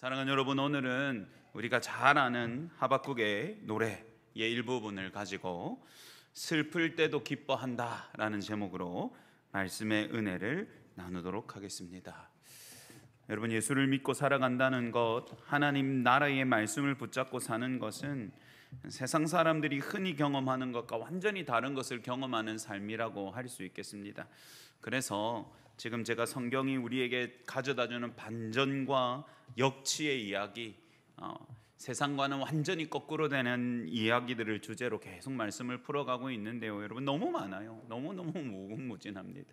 사랑하는 여러분, 오늘은 우리가 잘 아는 하박국의 노래의 일부분을 가지고 슬플 때도 기뻐한다 라는 제목으로 말씀의 은혜를 나누도록 하겠습니다. 여러분, 예수를 믿고 살아간다는 것, 하나님 나라의 말씀을 붙잡고 사는 것은 세상 사람들이 흔히 경험하는 것과 완전히 다른 것을 경험하는 삶이라고 할 수 있겠습니다. 그래서 지금 제가 성경이 우리에게 가져다주는 반전과 역치의 이야기, 세상과는 완전히 거꾸로 되는 이야기들을 주제로 계속 말씀을 풀어가고 있는데요, 여러분, 너무 많아요. 너무너무 무궁무진합니다.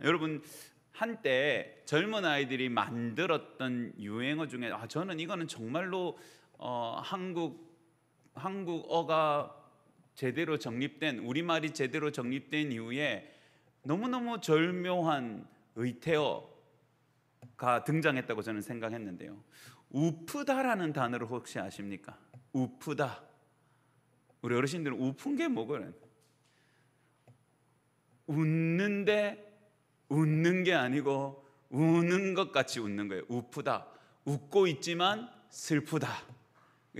여러분, 한때 젊은 아이들이 만들었던 유행어 중에 저는 이거는 정말로 한국어가 제대로 정립된, 우리말이 제대로 정립된 이후에 너무너무 절묘한 의태어가 등장했다고 저는 생각했는데요, 우프다라는 단어를 혹시 아십니까? 우프다. 우리 어르신들은 우픈 게 뭐거든? 웃는데 웃는 게 아니고 우는 것 같이 웃는 거예요. 우프다. 웃고 있지만 슬프다.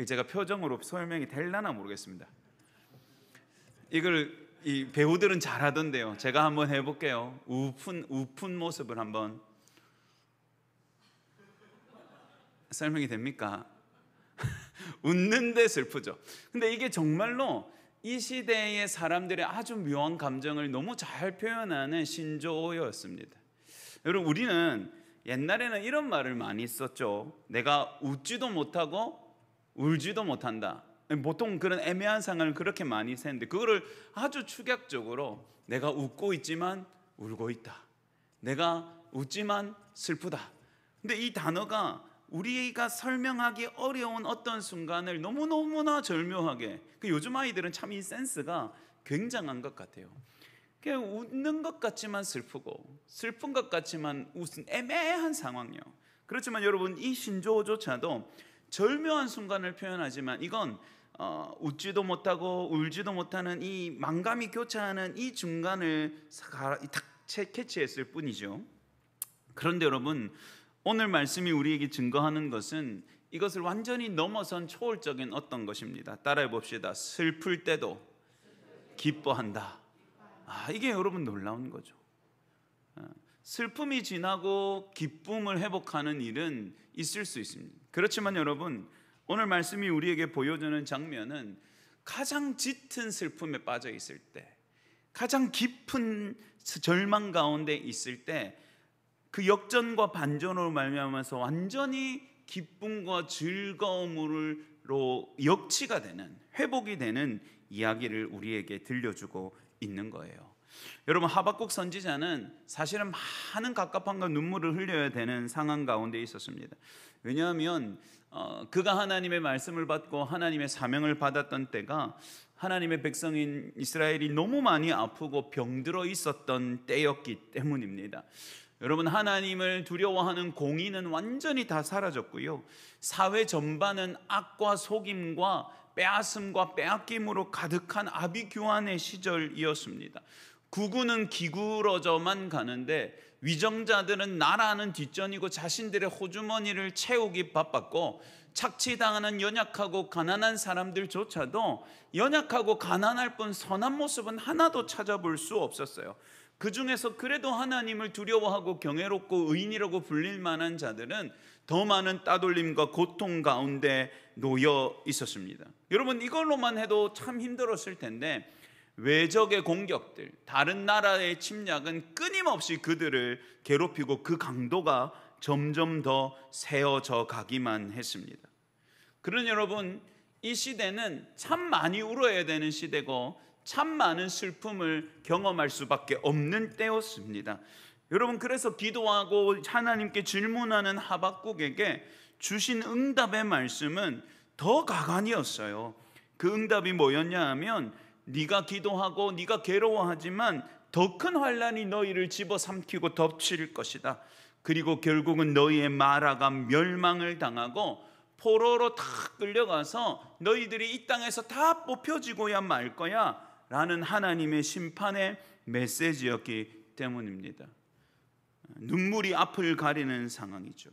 제가 표정으로 설명이 될려나 모르겠습니다. 이걸 이 배우들은 잘하던데요, 제가 한번 해볼게요. 우픈 모습을 한번 설명이 됩니까? 웃는데 슬프죠. 근데 이게 정말로 이 시대의 사람들의 아주 묘한 감정을 너무 잘 표현하는 신조어였습니다. 여러분, 우리는 옛날에는 이런 말을 많이 썼죠. 내가 웃지도 못하고 울지도 못한다. 보통 그런 애매한 상황을 그렇게 많이 쓰는데, 그거를 아주 축약적으로 내가 웃고 있지만 울고 있다, 내가 웃지만 슬프다. 근데 이 단어가 우리가 설명하기 어려운 어떤 순간을 너무너무나 절묘하게, 요즘 아이들은 참 이 센스가 굉장한 것 같아요. 그냥 웃는 것 같지만 슬프고 슬픈 것 같지만 웃은 애매한 상황이요. 그렇지만 여러분, 이 신조어조차도 절묘한 순간을 표현하지만 이건 웃지도 못하고 울지도 못하는 이 만감이 교차하는 이 중간을 딱 캐치했을 뿐이죠. 그런데 여러분, 오늘 말씀이 우리에게 증거하는 것은 이것을 완전히 넘어선 초월적인 어떤 것입니다. 따라해 봅시다. 슬플 때도 기뻐한다. 이게 여러분 놀라운 거죠. 슬픔이 지나고 기쁨을 회복하는 일은 있을 수 있습니다. 그렇지만 여러분, 오늘 말씀이 우리에게 보여주는 장면은 가장 짙은 슬픔에 빠져 있을 때, 가장 깊은 절망 가운데 있을 때, 그 역전과 반전으로 말미암아서 완전히 기쁨과 즐거움으로 역치가 되는, 회복이 되는 이야기를 우리에게 들려주고 있는 거예요. 여러분, 하박국 선지자는 사실은 많은 갑갑함과 눈물을 흘려야 되는 상황 가운데 있었습니다. 왜냐하면 그가 하나님의 말씀을 받고 하나님의 사명을 받았던 때가 하나님의 백성인 이스라엘이 너무 많이 아프고 병들어 있었던 때였기 때문입니다. 여러분, 하나님을 두려워하는 공의는 완전히 다 사라졌고요, 사회 전반은 악과 속임과 빼앗음과 빼앗김으로 가득한 아비규환의 시절이었습니다. 구구는 기울어져만 가는데 위정자들은 나라는 뒷전이고 자신들의 호주머니를 채우기 바빴고, 착취당하는 연약하고 가난한 사람들조차도 연약하고 가난할 뿐 선한 모습은 하나도 찾아볼 수 없었어요. 그 중에서 그래도 하나님을 두려워하고 경외롭고 의인이라고 불릴 만한 자들은 더 많은 따돌림과 고통 가운데 놓여 있었습니다. 여러분, 이걸로만 해도 참 힘들었을 텐데 외적의 공격들, 다른 나라의 침략은 끊임없이 그들을 괴롭히고 그 강도가 점점 더 세어져 가기만 했습니다. 그러니 여러분, 이 시대는 참 많이 울어야 되는 시대고 참 많은 슬픔을 경험할 수밖에 없는 때였습니다. 여러분, 그래서 기도하고 하나님께 질문하는 하박국에게 주신 응답의 말씀은 더 가관이었어요. 그 응답이 뭐였냐 하면, 네가 기도하고 네가 괴로워하지만 더 큰 환난이 너희를 집어삼키고 덮칠 것이다. 그리고 결국은 너희의 마라가 멸망을 당하고 포로로 탁 끌려가서 너희들이 이 땅에서 다 뽑혀지고야 말 거야 라는 하나님의 심판의 메시지였기 때문입니다. 눈물이 앞을 가리는 상황이죠.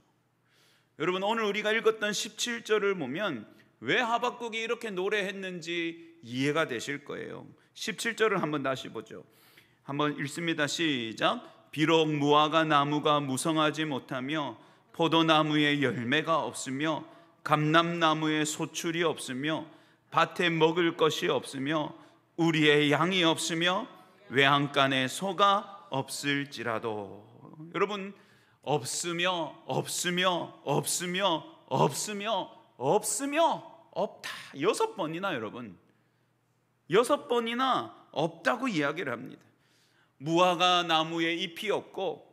여러분, 오늘 우리가 읽었던 17절을 보면 왜 하박국이 이렇게 노래했는지 이해가 되실 거예요. 17절을 한번 다시 보죠. 한번 읽습니다. 시작. 비록 무화과 나무가 무성하지 못하며 포도나무에 열매가 없으며 감람나무에 소출이 없으며 밭에 먹을 것이 없으며 우리의 양이 없으며 외양간에 소가 없을지라도. 여러분, 없으며 없다. 6번이나 여러분, 6번이나 없다고 이야기를 합니다. 무화과 나무에 잎이 없고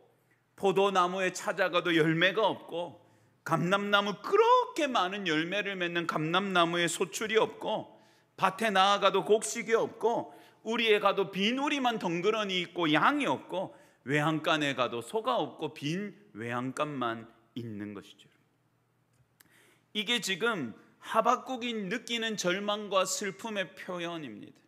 포도나무에 찾아가도 열매가 없고 감람나무, 그렇게 많은 열매를 맺는 감람나무에 소출이 없고 밭에 나아가도 곡식이 없고 우리에 가도 빈 우리만 덩그러니 있고 양이 없고 외양간에 가도 소가 없고 빈 외양간만 있는 것이죠. 이게 지금 하박국이 느끼는 절망과 슬픔의 표현입니다.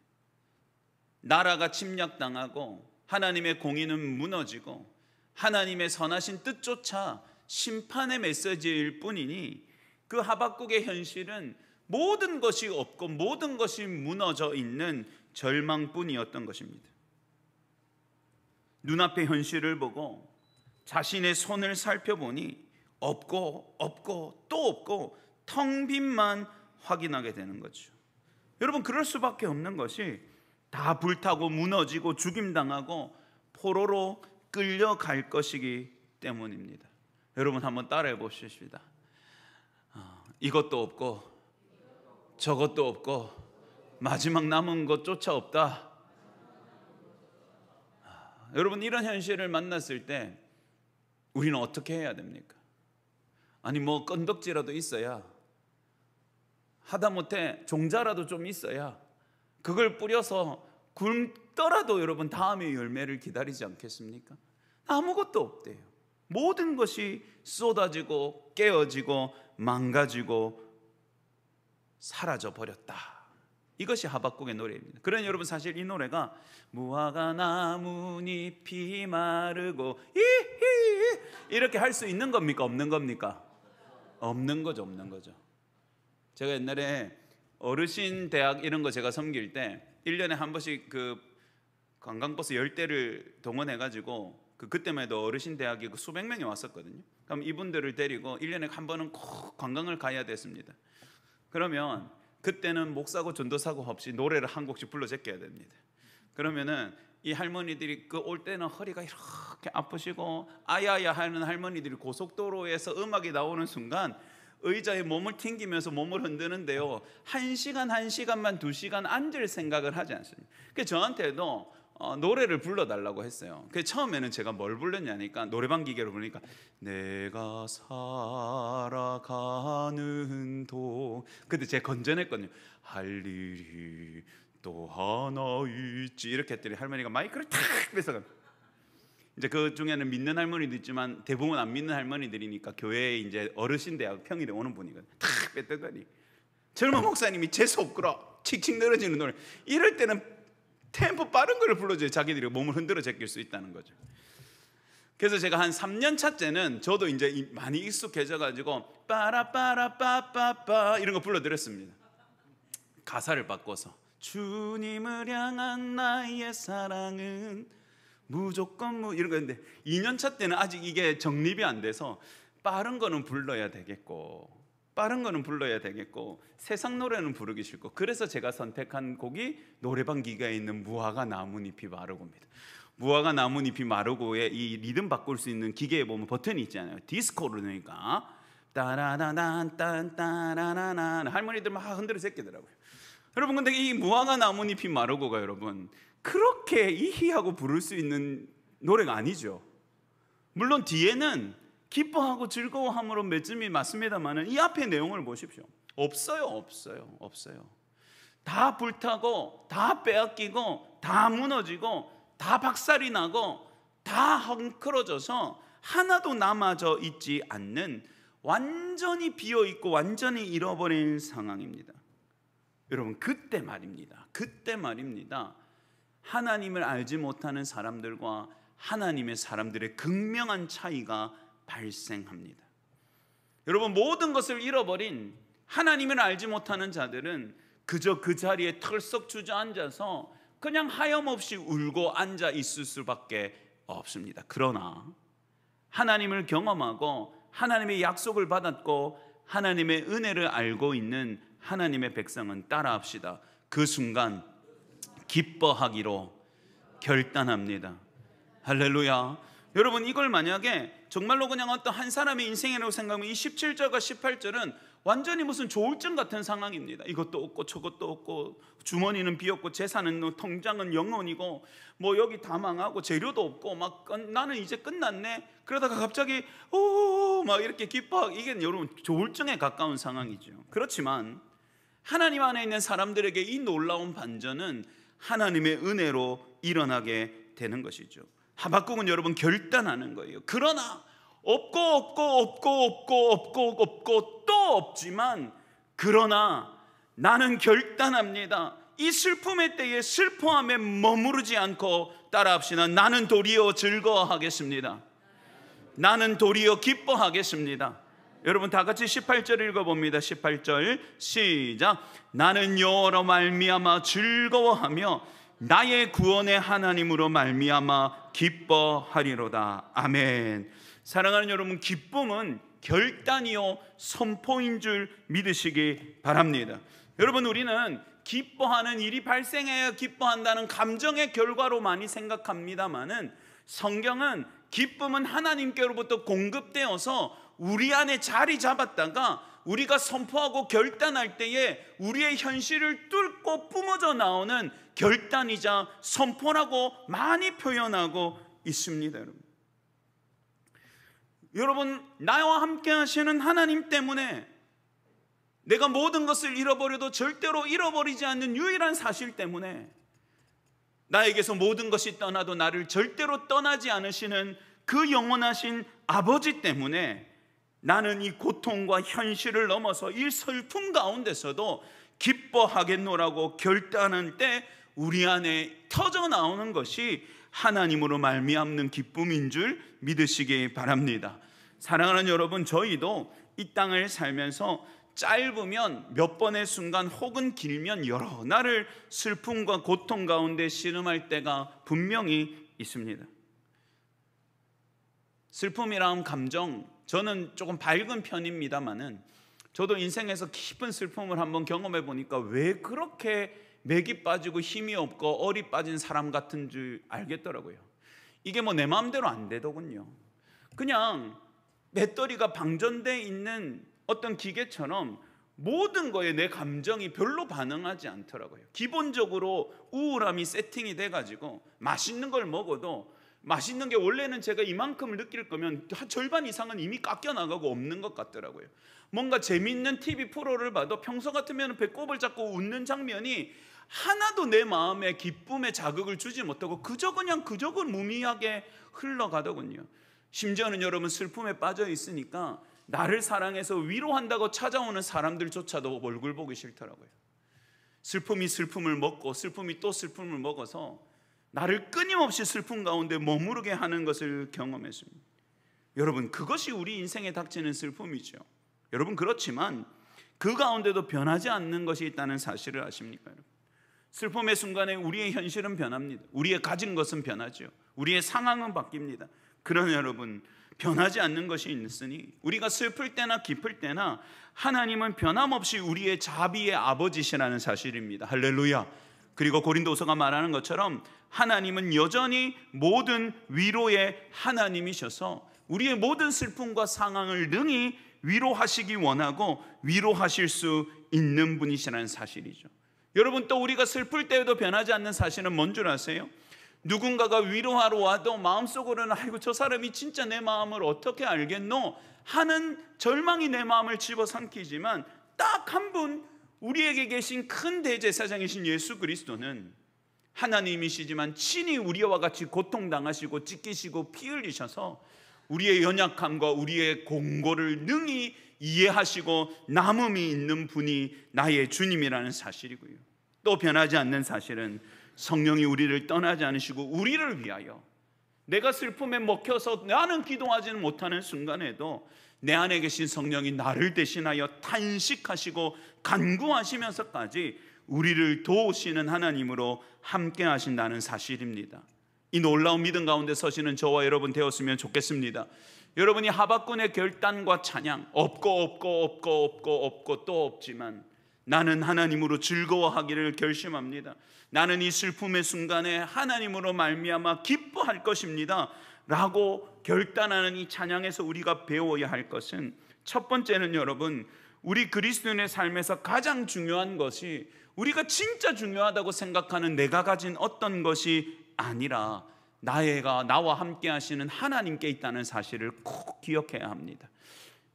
나라가 침략당하고 하나님의 공의는 무너지고 하나님의 선하신 뜻조차 심판의 메시지일 뿐이니 그 하박국의 현실은 모든 것이 없고 모든 것이 무너져 있는 절망뿐이었던 것입니다. 눈앞의 현실을 보고 자신의 손을 살펴보니 없고 또 없고 텅 빈만 확인하게 되는 거죠. 여러분, 그럴 수밖에 없는 것이 다 불타고 무너지고 죽임당하고 포로로 끌려갈 것이기 때문입니다. 여러분, 한번 따라해 보십시다. 이것도 없고 저것도 없고 마지막 남은 것조차 없다. 여러분, 이런 현실을 만났을 때 우리는 어떻게 해야 됩니까? 아니, 뭐 건덕지라도 있어야, 하다못해 종자라도 좀 있어야 그걸 뿌려서 굶더라도 여러분 다음의 열매를 기다리지 않겠습니까? 아무것도 없대요. 모든 것이 쏟아지고 깨어지고 망가지고 사라져 버렸다. 이것이 하박국의 노래입니다. 그러니 여러분, 사실 이 노래가 무화과 나뭇잎이 마르고 이히 이렇게 할 수 있는 겁니까? 없는 겁니까? 없는 거죠. 없는 거죠. 제가 옛날에 어르신 대학 이런 거 제가 섬길 때 1년에 한 번씩 그 관광버스 10대를 동원해가지고 그때만 해도 어르신 대학이 수백 명이 왔었거든요. 그럼 이분들을 데리고 1년에 한 번은 꼭 관광을 가야 됐습니다. 그러면 그때는 목사고 전도사고 없이 노래를 한 곡씩 불러 제껴야 됩니다. 그러면은 이 할머니들이 그 올 때는 허리가 이렇게 아프시고 아야야 하는 할머니들이 고속도로에서 음악이 나오는 순간 의자에 몸을 튕기면서 몸을 흔드는데요, 1시간만 2시간 앉을 생각을 하지 않습니다. 그래서 저한테도 노래를 불러달라고 했어요. 그래서 처음에는 제가 뭘 불렀냐니까 노래방 기계로 부르니까 내가 살아가는 도, 그때 제가 건전했거든요. 할 일이 또 하나 있지 이렇게 했더니 할머니가 마이크를 탁 뺏어가. 이제 그 중에는 믿는 할머니도 있지만 대부분 안 믿는 할머니들이니까 교회에 이제 어르신 대학 평일에 오는 분이거든. 탁 뺏더니 젊은 목사님이 재수 없구라 칙칙 늘어지는 노래, 이럴 때는 템포 빠른 걸 불러줘야 자기들이 몸을 흔들어 제낄 수 있다는 거죠. 그래서 제가 한 3년 차째는 저도 이제 많이 익숙해져가지고 빠라빠라빠빠빠 이런 거 불러드렸습니다. 가사를 바꿔서 주님을 향한 나의 사랑은 무조건 이런 거였는데 2년 차 때는 아직 이게 정립이 안 돼서 빠른 거는 불러야 되겠고 세상 노래는 부르기 싫고, 그래서 제가 선택한 곡이 노래방 기계에 있는 무화과 나뭇잎이 마르고입니다. 무화과 나뭇잎이 마르고의 이 리듬 바꿀 수 있는 기계에 보면 버튼이 있잖아요. 디스코로 되니까 따라라란 딴따라라란 할머니들 막 흔들어 제끼더라고요. 여러분, 근데 이 무화과 나뭇잎이 마르고가 여러분 그렇게 이희하고 부를 수 있는 노래가 아니죠. 물론 뒤에는 기뻐하고 즐거워함으로 맺음이 맞습니다만은 이 앞의 내용을 보십시오. 없어요. 다 불타고 다 빼앗기고 다 무너지고 다 박살이 나고 다 헝클어져서 하나도 남아져 있지 않는 완전히 비어있고 완전히 잃어버린 상황입니다. 여러분, 그때 말입니다. 하나님을 알지 못하는 사람들과 하나님의 사람들의 극명한 차이가 발생합니다. 여러분, 모든 것을 잃어버린 하나님을 알지 못하는 자들은 그저 그 자리에 털썩 주저앉아서 그냥 하염없이 울고 앉아 있을 수밖에 없습니다. 그러나 하나님을 경험하고 하나님의 약속을 받았고 하나님의 은혜를 알고 있는 하나님의 백성은 따라합시다. 그 순간 기뻐하기로 결단합니다. 할렐루야. 여러분, 이걸 만약에 정말로 그냥 어떤 한 사람의 인생이라고 생각하면 이 17절과 18절은 완전히 무슨 조울증 같은 상황입니다. 이것도 없고 저것도 없고 주머니는 비었고 재산은 통장은 영원이고 뭐 여기 다 망하고 재료도 없고 막 나는 이제 끝났네. 그러다가 갑자기 오 막 이렇게 기뻐하고, 이게 여러분 조울증에 가까운 상황이죠. 그렇지만 하나님 안에 있는 사람들에게 이 놀라운 반전은 하나님의 은혜로 일어나게 되는 것이죠. 하박국은 여러분 결단하는 거예요. 그러나 없고 또 없지만 그러나 나는 결단합니다. 이 슬픔의 때에 슬퍼함에 머무르지 않고 따라합시다. 나는 도리어 즐거워하겠습니다. 나는 도리어 기뻐하겠습니다. 여러분 다 같이 18절 읽어봅니다. 18절 시작. 나는 여호와로 말미암아 즐거워하며 나의 구원의 하나님으로 말미암아 기뻐하리로다. 아멘. 사랑하는 여러분, 기쁨은 결단이요 선포인 줄 믿으시기 바랍니다. 여러분, 우리는 기뻐하는 일이 발생해야 기뻐한다는 감정의 결과로 많이 생각합니다만은 성경은 기쁨은 하나님께로부터 공급되어서 우리 안에 자리 잡았다가 우리가 선포하고 결단할 때에 우리의 현실을 뚫고 뿜어져 나오는 결단이자 선포라고 많이 표현하고 있습니다. 여러분, 나와 함께 하시는 하나님 때문에 내가 모든 것을 잃어버려도 절대로 잃어버리지 않는 유일한 사실 때문에 나에게서 모든 것이 떠나도 나를 절대로 떠나지 않으시는 그 영원하신 아버지 때문에 나는 이 고통과 현실을 넘어서 이 슬픔 가운데서도 기뻐하겠노라고 결단할 때 우리 안에 터져 나오는 것이 하나님으로 말미암는 기쁨인 줄 믿으시기 바랍니다. 사랑하는 여러분, 저희도 이 땅을 살면서 짧으면 몇 번의 순간 혹은 길면 여러 날을 슬픔과 고통 가운데 씨름할 때가 분명히 있습니다. 슬픔이란 감정, 저는 조금 밝은 편입니다만은 저도 인생에서 깊은 슬픔을 한번 경험해 보니까 왜 그렇게 맥이 빠지고 힘이 없고 얼이 빠진 사람 같은 줄 알겠더라고요. 이게 뭐 내 마음대로 안 되더군요. 그냥 배터리가 방전되어 있는 어떤 기계처럼 모든 거에 내 감정이 별로 반응하지 않더라고요. 기본적으로 우울함이 세팅이 돼가지고 맛있는 걸 먹어도 맛있는 게 원래는 제가 이만큼을 느낄 거면 절반 이상은 이미 깎여 나가고 없는 것 같더라고요. 뭔가 재밌는 TV 프로를 봐도 평소 같으면 배꼽을 잡고 웃는 장면이 하나도 내 마음에 기쁨의 자극을 주지 못하고 그저 무미하게 흘러가더군요. 심지어는 여러분, 슬픔에 빠져 있으니까 나를 사랑해서 위로한다고 찾아오는 사람들조차도 얼굴 보기 싫더라고요. 슬픔이 슬픔을 먹고 슬픔이 또 슬픔을 먹어서 나를 끊임없이 슬픔 가운데 머무르게 하는 것을 경험했습니다. 여러분, 그것이 우리 인생에 닥치는 슬픔이죠. 여러분, 그렇지만 그 가운데도 변하지 않는 것이 있다는 사실을 아십니까? 여러분? 슬픔의 순간에 우리의 현실은 변합니다. 우리의 가진 것은 변하죠. 우리의 상황은 바뀝니다. 그러나 여러분, 변하지 않는 것이 있으니 우리가 슬플 때나 기쁠 때나 하나님은 변함없이 우리의 자비의 아버지시라는 사실입니다. 할렐루야. 그리고 고린도서가 말하는 것처럼 하나님은 여전히 모든 위로의 하나님이셔서 우리의 모든 슬픔과 상황을 능히 위로하시기 원하고 위로하실 수 있는 분이시라는 사실이죠. 여러분, 또 우리가 슬플 때에도 변하지 않는 사실은 뭔 줄 아세요? 누군가가 위로하러 와도 마음속으로는 아이고 저 사람이 진짜 내 마음을 어떻게 알겠노 하는 절망이 내 마음을 집어삼키지만 딱 한 분, 우리에게 계신 큰 대제사장이신 예수 그리스도는 하나님이시지만 친히 우리와 같이 고통당하시고 찢기시고 피 흘리셔서 우리의 연약함과 우리의 공고를 능히 이해하시고 남음이 있는 분이 나의 주님이라는 사실이고요. 또 변하지 않는 사실은 성령이 우리를 떠나지 않으시고 우리를 위하여 내가 슬픔에 먹혀서 나는 기도하지는 못하는 순간에도 내 안에 계신 성령이 나를 대신하여 탄식하시고 간구하시면서까지 우리를 도우시는 하나님으로 함께 하신다는 사실입니다. 이 놀라운 믿음 가운데 서시는 저와 여러분 되었으면 좋겠습니다. 여러분이 하박군의 결단과 찬양, 없고 또 없지만 나는 하나님으로 즐거워하기를 결심합니다. 나는 이 슬픔의 순간에 하나님으로 말미암아 기뻐할 것입니다 라고 결단하는 이 찬양에서 우리가 배워야 할 것은, 첫 번째는 여러분, 우리 그리스도인의 삶에서 가장 중요한 것이 우리가 진짜 중요하다고 생각하는 내가 가진 어떤 것이 아니라 나와 함께 하시는 하나님께 있다는 사실을 꼭 기억해야 합니다.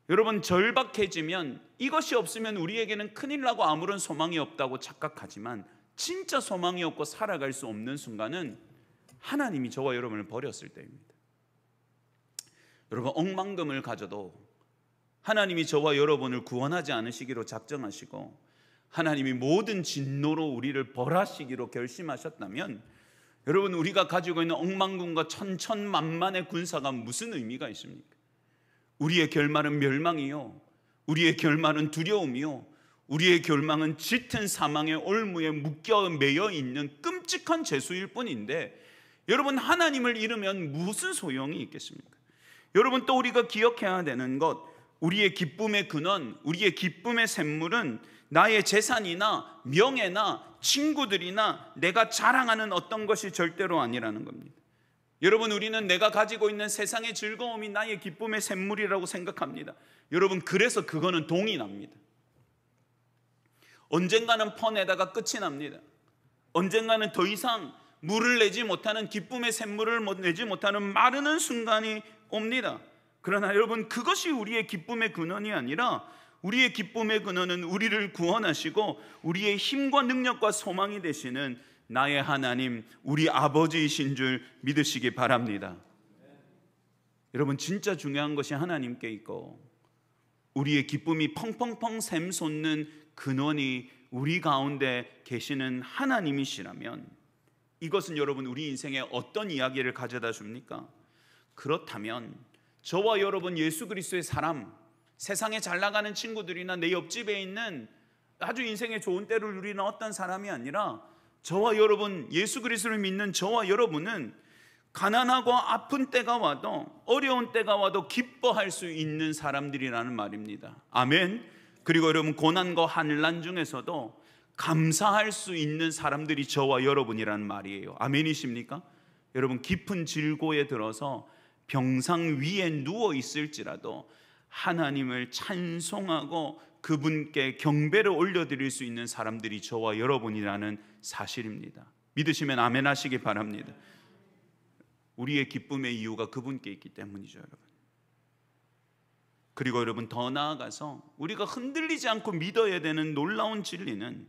여러분, 절박해지면 이것이 없으면 우리에게는 큰일 나고 아무런 소망이 없다고 착각하지만, 진짜 소망이 없고 살아갈 수 없는 순간은 하나님이 저와 여러분을 버렸을 때입니다. 여러분, 억만금을 가져도 하나님이 저와 여러분을 구원하지 않으시기로 작정하시고 하나님이 모든 진노로 우리를 벌하시기로 결심하셨다면, 여러분, 우리가 가지고 있는 억만금과 천천만만의 군사가 무슨 의미가 있습니까? 우리의 결말은 멸망이요, 우리의 결말은 두려움이요, 우리의 결말은 짙은 사망의 올무에 묶여 매여 있는 끔찍한 죄수일 뿐인데, 여러분, 하나님을 잃으면 무슨 소용이 있겠습니까? 여러분, 또 우리가 기억해야 되는 것, 우리의 기쁨의 근원, 우리의 기쁨의 샘물은 나의 재산이나 명예나 친구들이나 내가 자랑하는 어떤 것이 절대로 아니라는 겁니다. 여러분, 우리는 내가 가지고 있는 세상의 즐거움이 나의 기쁨의 샘물이라고 생각합니다. 여러분, 그래서 그거는 동이 납니다. 언젠가는 퍼내다가 끝이 납니다. 언젠가는 더 이상 물을 내지 못하는, 기쁨의 샘물을 내지 못하는 마르는 순간이 옵니다. 그러나 여러분, 그것이 우리의 기쁨의 근원이 아니라, 우리의 기쁨의 근원은 우리를 구원하시고 우리의 힘과 능력과 소망이 되시는 나의 하나님, 우리 아버지이신 줄 믿으시기 바랍니다. 여러분, 진짜 중요한 것이 하나님께 있고 우리의 기쁨이 펑펑펑 샘솟는 근원이 우리 가운데 계시는 하나님이시라면, 이것은 여러분 우리 인생에 어떤 이야기를 가져다 줍니까? 그렇다면 저와 여러분 예수 그리스도의 사람, 세상에 잘 나가는 친구들이나 내 옆집에 있는 아주 인생의 좋은 때를 누리는 어떤 사람이 아니라, 저와 여러분, 예수 그리스도를 믿는 저와 여러분은 가난하고 아픈 때가 와도, 어려운 때가 와도 기뻐할 수 있는 사람들이라는 말입니다. 아멘. 그리고 여러분, 고난과 환난 중에서도 감사할 수 있는 사람들이 저와 여러분이라는 말이에요. 아멘이십니까? 여러분, 깊은 질고에 들어서 병상 위에 누워 있을지라도 하나님을 찬송하고 그분께 경배를 올려드릴 수 있는 사람들이 저와 여러분이라는 사실입니다. 믿으시면 아멘 하시기 바랍니다. 우리의 기쁨의 이유가 그분께 있기 때문이죠, 여러분. 그리고 여러분, 더 나아가서 우리가 흔들리지 않고 믿어야 되는 놀라운 진리는,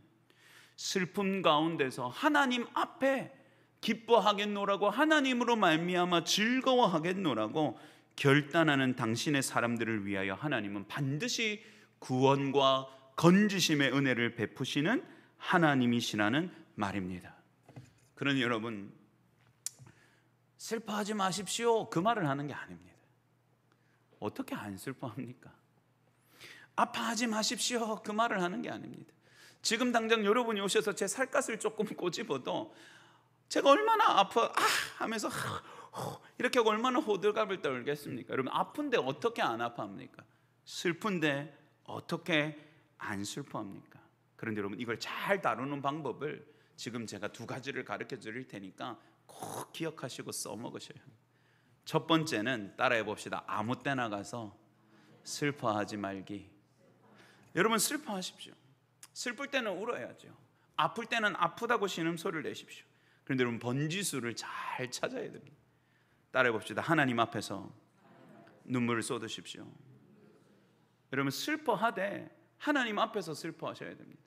슬픔 가운데서 하나님 앞에 기뻐하겠노라고, 하나님으로 말미암아 즐거워하겠노라고 결단하는 당신의 사람들을 위하여 하나님은 반드시 구원과 건지심의 은혜를 베푸시는 하나님이시라는 말입니다. 그러니 여러분, 슬퍼하지 마십시오, 그 말을 하는 게 아닙니다. 어떻게 안 슬퍼합니까? 아파하지 마십시오, 그 말을 하는 게 아닙니다. 지금 당장 여러분이 오셔서 제 살갗을 조금 꼬집어도 제가 얼마나 아파 하면서 이렇게 하고 얼마나 호들갑을 떨겠습니까? 여러분, 아픈데 어떻게 안 아파합니까? 슬픈데 어떻게 안 슬퍼합니까? 그런데 여러분, 이걸 잘 다루는 방법을 지금 제가 두 가지를 가르쳐 드릴 테니까 꼭 기억하시고 써먹으셔야 합니다. 첫 번째는 따라해 봅시다. 아무 때나 가서 슬퍼하지 말기. 여러분, 슬퍼하십시오. 슬플 때는 울어야죠. 아플 때는 아프다고 신음소리를 내십시오. 그런데 여러분, 번지수를 잘 찾아야 됩니다. 따라해 봅시다. 하나님 앞에서 눈물을 쏟으십시오. 여러분, 슬퍼하되 하나님 앞에서 슬퍼하셔야 됩니다.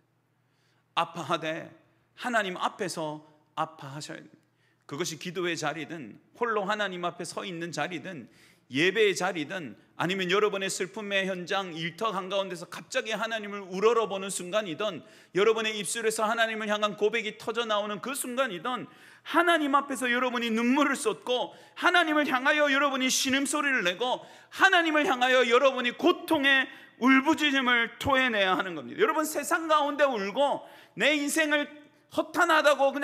아파하되 하나님 앞에서 아파하셔야 됩니다. 그것이 기도의 자리든 홀로 하나님 앞에 서 있는 자리든 예배의 자리든 아니면 여러분의 슬픔의 현장, 일터 한가운데서 갑자기 하나님을 우러러보는 순간이든 여러분의 입술에서 하나님을 향한 고백이 터져 나오는 그 순간이든 하나님 앞에서 여러분이 눈물을 쏟고 하나님을 향하여 여러분이 신음소리를 내고 하나님을 향하여 여러분이 고통의 울부짖음을 토해내야 하는 겁니다. 여러분, 세상 가운데 울고 내 인생을 허탄하다고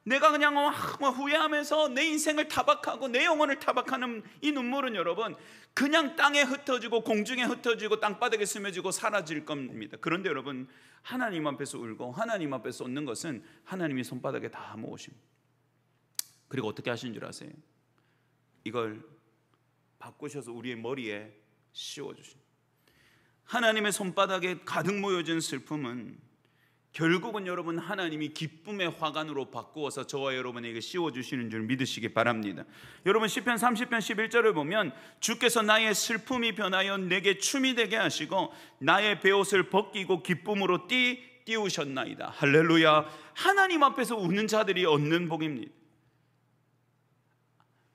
내가 그냥 후회하면서 내 인생을 타박하고 내 영혼을 타박하는 이 눈물은 여러분 그냥 땅에 흩어지고 공중에 흩어지고 땅바닥에 스며지고 사라질 겁니다. 그런데 여러분, 하나님 앞에서 울고 하나님 앞에서 웃는 것은 하나님이 손바닥에 다 모으십니다. 그리고 어떻게 하시는 줄 아세요? 이걸 바꾸셔서 우리의 머리에 씌워주십니다. 하나님의 손바닥에 가득 모여진 슬픔은 결국은 여러분 하나님이 기쁨의 화관으로 바꾸어서 저와 여러분에게 씌워주시는 줄 믿으시기 바랍니다. 여러분, 시편 30편 11절을 보면 주께서 나의 슬픔이 변하여 내게 춤이 되게 하시고 나의 베옷을 벗기고 기쁨으로 띄우셨나이다. 할렐루야. 하나님 앞에서 우는 자들이 얻는 복입니다.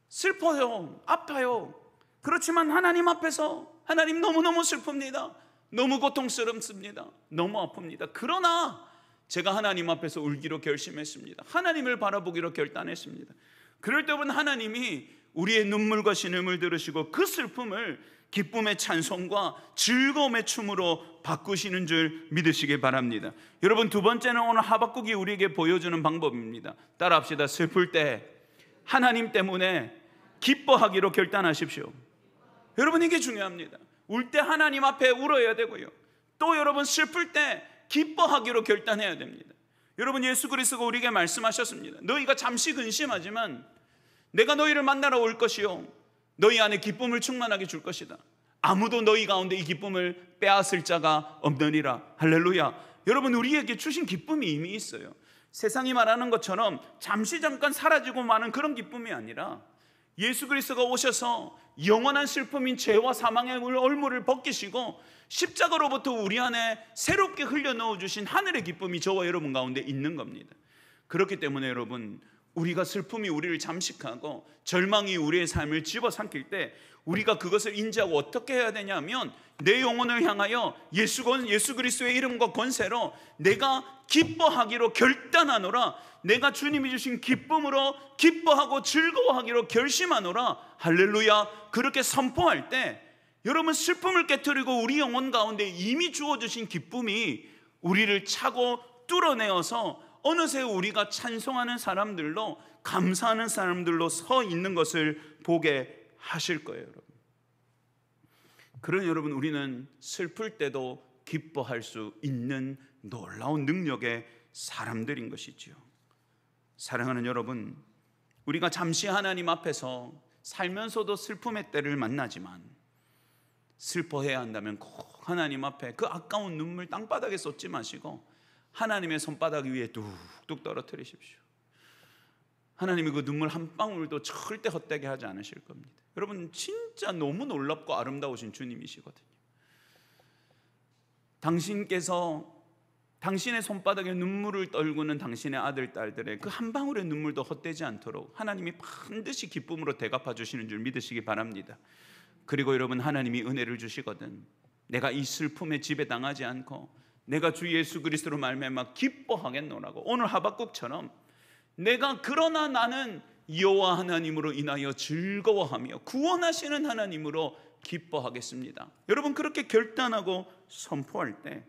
슬퍼요, 아파요. 그렇지만 하나님 앞에서 하나님 너무너무 슬픕니다. 너무 고통스럽습니다. 너무 아픕니다. 그러나 제가 하나님 앞에서 울기로 결심했습니다. 하나님을 바라보기로 결단했습니다. 그럴 때 보면 하나님이 우리의 눈물과 신음을 들으시고 그 슬픔을 기쁨의 찬송과 즐거움의 춤으로 바꾸시는 줄 믿으시기 바랍니다. 여러분, 두 번째는 오늘 하박국이 우리에게 보여주는 방법입니다. 따라합시다. 슬플 때 하나님 때문에 기뻐하기로 결단하십시오. 여러분, 이게 중요합니다. 울 때 하나님 앞에 울어야 되고요, 또 여러분 슬플 때 기뻐하기로 결단해야 됩니다. 여러분, 예수 그리스도가 우리에게 말씀하셨습니다. 너희가 잠시 근심하지만 내가 너희를 만나러 올 것이요 너희 안에 기쁨을 충만하게 줄 것이다. 아무도 너희 가운데 이 기쁨을 빼앗을 자가 없느니라. 할렐루야. 여러분, 우리에게 주신 기쁨이 이미 있어요. 세상이 말하는 것처럼 잠시 잠깐 사라지고 마는 그런 기쁨이 아니라 예수 그리스도가 오셔서 영원한 슬픔인 죄와 사망의 얼물을 벗기시고 십자가로부터 우리 안에 새롭게 흘려 넣어주신 하늘의 기쁨이 저와 여러분 가운데 있는 겁니다. 그렇기 때문에 여러분, 우리가 슬픔이 우리를 잠식하고 절망이 우리의 삶을 집어삼킬 때 우리가 그것을 인지하고 어떻게 해야 되냐면 내 영혼을 향하여 예수 그리스도의 이름과 권세로 내가 기뻐하기로 결단하노라. 내가 주님이 주신 기쁨으로 기뻐하고 즐거워하기로 결심하노라. 할렐루야. 그렇게 선포할 때 여러분, 슬픔을 깨트리고 우리 영혼 가운데 이미 주어주신 기쁨이 우리를 차고 뚫어내어서 어느새 우리가 찬송하는 사람들로, 감사하는 사람들로 서 있는 것을 보게 하실 거예요. 여러분, 그런 여러분, 우리는 슬플 때도 기뻐할 수 있는 놀라운 능력의 사람들인 것이지요. 사랑하는 여러분, 우리가 잠시 하나님 앞에서 살면서도 슬픔의 때를 만나지만 슬퍼해야 한다면 꼭 하나님 앞에 그 아까운 눈물 땅바닥에 쏟지 마시고 하나님의 손바닥 위에 뚝뚝 떨어뜨리십시오. 하나님이 그 눈물 한 방울도 절대 헛되게 하지 않으실 겁니다. 여러분, 진짜 너무 놀랍고 아름다우신 주님이시거든요. 당신께서 당신의 손바닥에 눈물을 떨구는 당신의 아들, 딸들의 그 한 방울의 눈물도 헛되지 않도록 하나님이 반드시 기쁨으로 대갚아 주시는 줄 믿으시기 바랍니다. 그리고 여러분, 하나님이 은혜를 주시거든 내가 이 슬픔에 지배당하지 않고 내가 주 예수 그리스도로 말미암아 기뻐하겠노라고, 오늘 하박국처럼 내가 그러나 나는 여호와 하나님으로 인하여 즐거워하며 구원하시는 하나님으로 기뻐하겠습니다. 여러분, 그렇게 결단하고 선포할 때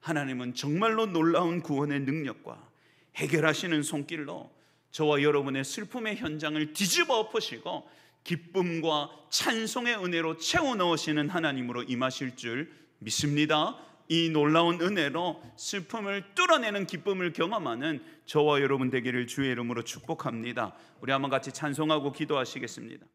하나님은 정말로 놀라운 구원의 능력과 해결하시는 손길로 저와 여러분의 슬픔의 현장을 뒤집어 엎으시고 기쁨과 찬송의 은혜로 채워 넣으시는 하나님으로 임하실 줄 믿습니다. 이 놀라운 은혜로 슬픔을 뚫어내는 기쁨을 경험하는 저와 여러분 되기를 주의 이름으로 축복합니다. 우리 한번 같이 찬송하고 기도하시겠습니다.